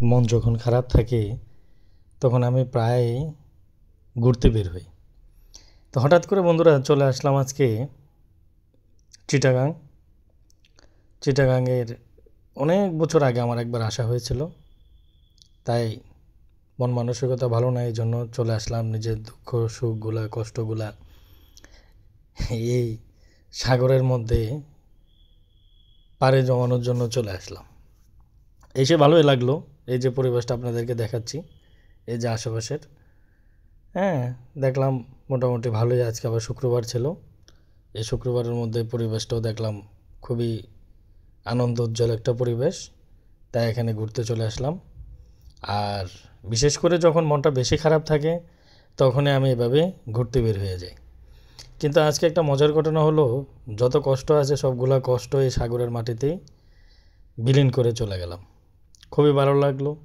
মন যখন খারাপ থাকে তখন আমি প্রায় ঘুরতে বের হই। তো হঠাৎ করে বন্ধুরা চলে আসলাম আজকে চিটাগাং। চিটাগাংয়ের অনেক বছর আগে আমার একবার আসা হয়েছিল, তাই মন মানসিকতা ভালো না, এই জন্য চলে আসলাম নিজের দুঃখ সুখগুলা কষ্টগুলা এই সাগরের মধ্যে পাড়ে জমানোর জন্য চলে আসলাম। এসে ভালোই লাগলো, এই যে পরিবেশটা আপনাদেরকে দেখাচ্ছি, এই যে আশেপাশের, হ্যাঁ দেখলাম মোটামুটি ভালোই। আজকে আবার শুক্রবার ছিল, এই শুক্রবারের মধ্যে পরিবেশটাও দেখলাম খুবই আনন্দ উজ্জ্বল একটা পরিবেশ, তাই এখানে ঘুরতে চলে আসলাম। আর বিশেষ করে যখন মনটা বেশি খারাপ থাকে তখনই আমি এভাবে ঘুরতে বের হয়ে যাই। কিন্তু আজকে একটা মজার ঘটনা হলো, যত কষ্ট আছে সবগুলা কষ্ট এই সাগরের মাটিতেই বিলীন করে চলে গেলাম। খুবই ভালো লাগলো।